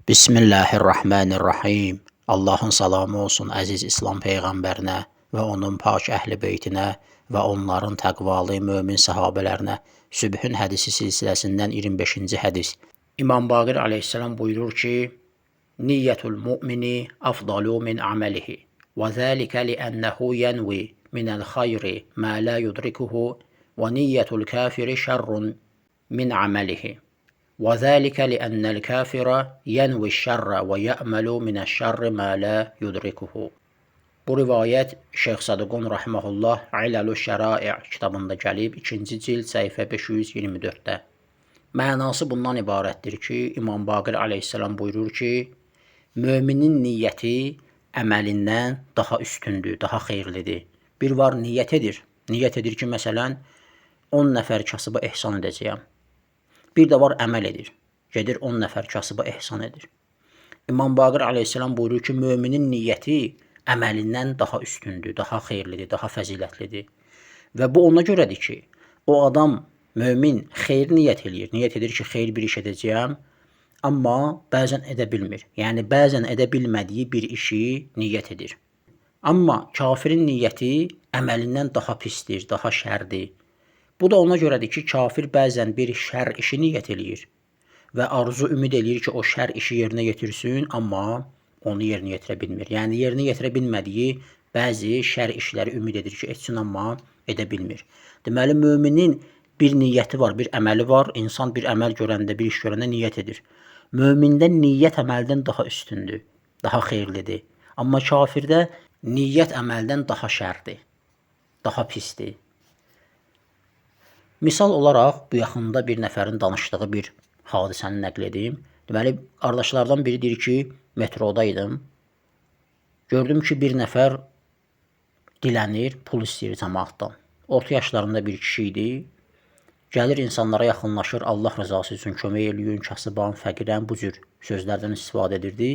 Bismillahirrahmanirrahim. Allahın salamı olsun əziz İslam Peyğəmbərinə və onun pak əhli beytinə və onların təqvalı mömin sahabələrinə. Sübhün hədisi silsiləsindən 25-ci hədis. İmam Baqir aleyhissalam buyurur ki, Niyyətul mu'mini afdalu min amalihi və zəlikə li'ənəhu yənvi minəl xayri mə la yudrikuhu və niyyətul kafiri şərrun min amalihi. وذلك لأن الكافر ينوي الشر ويأمل من الشر ما لا يدركه. Bu rivayət Şeyx Sadıqun rahmehullah İlalus Şərai kitabında gəlib 2-ci cild səhifə 524-də. Mənası bundan ibarətdir ki, İmam Baqir aleyhissalam buyurur ki, möminin niyyəti əməlindən daha üstündür, daha xeyirlidir. Bir var niyyət edir. Niyyət edir ki, məsələn, 10 nəfər kasıba ehsan edəcəyəm. Bir də var əməl edir. Gedir 10 nəfər kasıba ehsan edir. İmam Baqir aleyhissalam buyurur ki, möminin niyyəti əməlindən daha üstündür, daha xeyirlidir, daha fəzilətlidir. Və bu ona görədir ki, o adam, mömin xeyir niyyət edir. Niyyət edir ki, xeyir bir iş edəcəyəm, amma bəzən edə bilmir. Yəni, bəzən edə bilmədiyi bir işi niyyət edir. Amma kafirin niyyəti əməlindən daha pisdir, daha şərdir. Bu da ona görədir ki, kafir bəzən bir şər işi niyyət eləyir və arzu ümid eləyir ki, o şər işi yerinə yetirsin, amma onu yerinə yetirə bilmir. Yəni, yerinə yetirə bilmədiyi bəzi şər işləri ümid edir ki, etsin, amma edə bilmir. Deməli, müminin bir niyyəti var, bir əməli var. İnsan bir əməl görəndə, bir iş görəndə niyyət edir. Mümində niyyət əməldən daha üstündür, daha xeyirlidir. Amma kafirdə niyyət əməldən daha şərdir, daha pisdir. Misal olaraq, bu yaxında bir nəfərin danışdığı bir hadisəni nəql edim. Deməli, qardaşlardan biri deyir ki, metrodaydım. Gördüm ki, bir nəfər dilənir, pul istəyir cəmaatdan. Orta yaşlarında bir kişi idi. Gəlir insanlara yaxınlaşır, Allah rızası üçün kömək eləyin, kasıbam, fəqirəm, bu cür sözlərdən istifadə edirdi.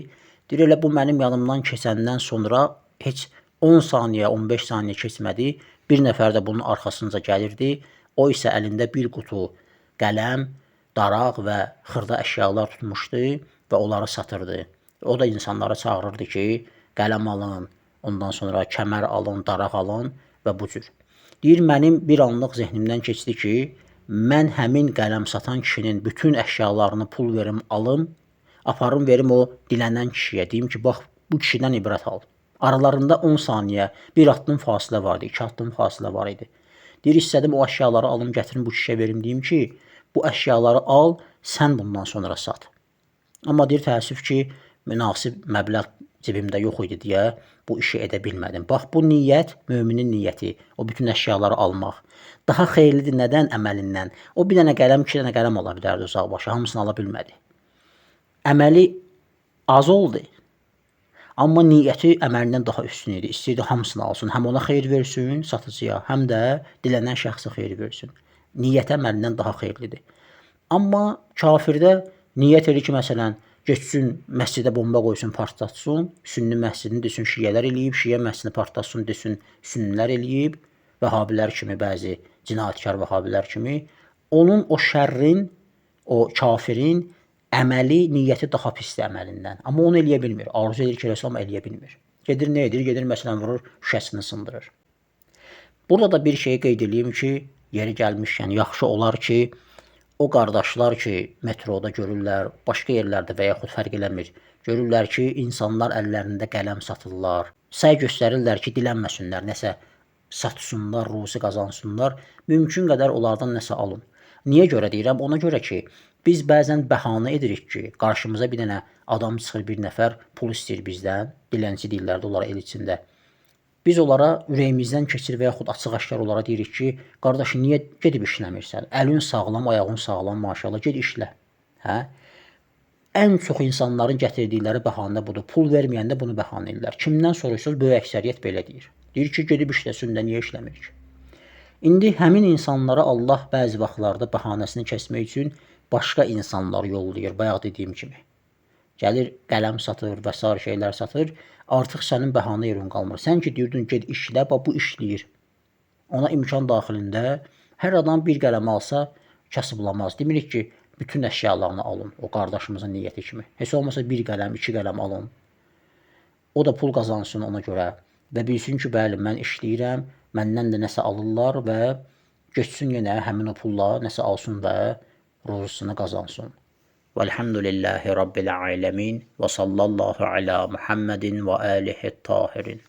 Deyir, elə bu mənim yanımdan keçəndən sonra heç 10 saniyə, 15 saniyə keçmədi. Bir nəfər də bunun arxasınca gəlirdi. O isə əlində bir qutu qələm, daraq və xırda əşyalar tutmuşdu və onları satırdı. O da insanlara çağırırdı ki, qələm alın, ondan sonra kəmər alın, daraq alın və bu cür. Deyir, mənim bir anlıq zehnimdən keçdi ki, mən həmin qələm satan kişinin bütün əşyalarını pul verim, alım, aparım verim o dilənən kişiyə. Deyim ki, bax, bu kişidən ibrət al. Aralarında 10 saniyə, bir addım fasilə var idi, 2 addım fasilə var idi. Deyir, istədim o əşyaları alım, gətirim bu kişiyə verim, deyim ki, bu əşyaları al, sən bundan sonra sat. Amma deyir, təəssüf ki, münasib məbləğ cibimdə yox idi deyə bu işi edə bilmədim. Bax, bu niyyət, müminin niyyəti, o bütün əşyaları almaq. Daha xeyirlidir nədən? Əməlindən. O bir dənə qələm, 2 dənə qələm ala bilərdi uzaq başa, hamısını ala bilmədi. Əməli az oldu. Amma niyyəti əməlindən daha üstün idi. İstəyirdi hamısını alsın. Həm ona xeyir versin, satıcıya, həm də dilənən şəxsə xeyir versin. Niyyət əməlindən daha xeyirlidir. Amma kafirdə niyyət edir ki, məsələn, geçsin məscidə bomba qoysun, partlatsın, sünni məscidini desin şiyələr eləyib, şiyə məscidini partlatsın, desin sünnilər eləyib, vəhabilər kimi, bəzi cinayətkar vəhabilər kimi. Onun o şərrin, o kafirin əməli, niyyəti daha pisdir əməlindən. Amma onu eləyə bilmir. Arzu edir ki, eləsəm eləyə bilmir. Gedir, nə edir? Gedir, məsələn, vurur, şüşəsini sındırır. Burada da bir şeyi qeyd edeyim ki, yeri gəlmişkən, yaxşı olar ki, o qardaşlar ki, metroda görürlər, başqa yerlərdə və yaxud fərq eləmir, görürlər ki, insanlar əllərində qələm satırlar, səy göstərirlər ki, dilənməsinlər, nəsə satsınlar, ruzi qazansınlar, mümkün qədər onlardan nəsə alın. Niyə görə deyirəm? Ona görə ki, biz bəzən bəhanə edirik ki, qarşımıza bir dənə adam çıxır, bir nəfər pul istəyir bizdən, dilənçi deyirlər də onlara el içində. Biz onlara ürəyimizdən keçir və yaxud açıq-aşkar onlara deyirik ki, qardaş, niyə gedib işləmirsən? Əlin sağlam, ayağın sağlam, maşallah, ged işlə. Hə? Ən çox insanların gətirdikləri bəhanə budur. Pul verməyəndə bunu bəhanə edirlər. Kimdən soruşsanız, böyük əksəriyyət belə deyir. Deyir ki, gedib işləsin də, niyə işləmir ki? İndi həmin insanlara Allah bəzi vaxtlarda bəhanəsini kəsmək üçün başqa insanlar yollayır, bayaq dediyim kimi. Gəlir, qələm satır və s. şeylər satır, artıq sənin bəhanə yerin qalmır. Sən ki, deyirdin, ged işlə, bu işləyir. Ona imkan daxilində hər adam bir qələm alsa, kasıblamaz. Demirik ki, bütün əşyalarını alın, o qardaşımızın niyyəti kimi. Heç olmasa bir qələm, iki qələm alın. O da pul qazansın ona görə və bilsin ki, bəli, mən işləyirəm, məndən də nəsə alırlar və getsin yenə həmin o pulla nəsə alsın və ruzusunu qazansın. Velhamdülillahi Rabbil alemin və sallallahu ala Muhammedin və alihi tahirin.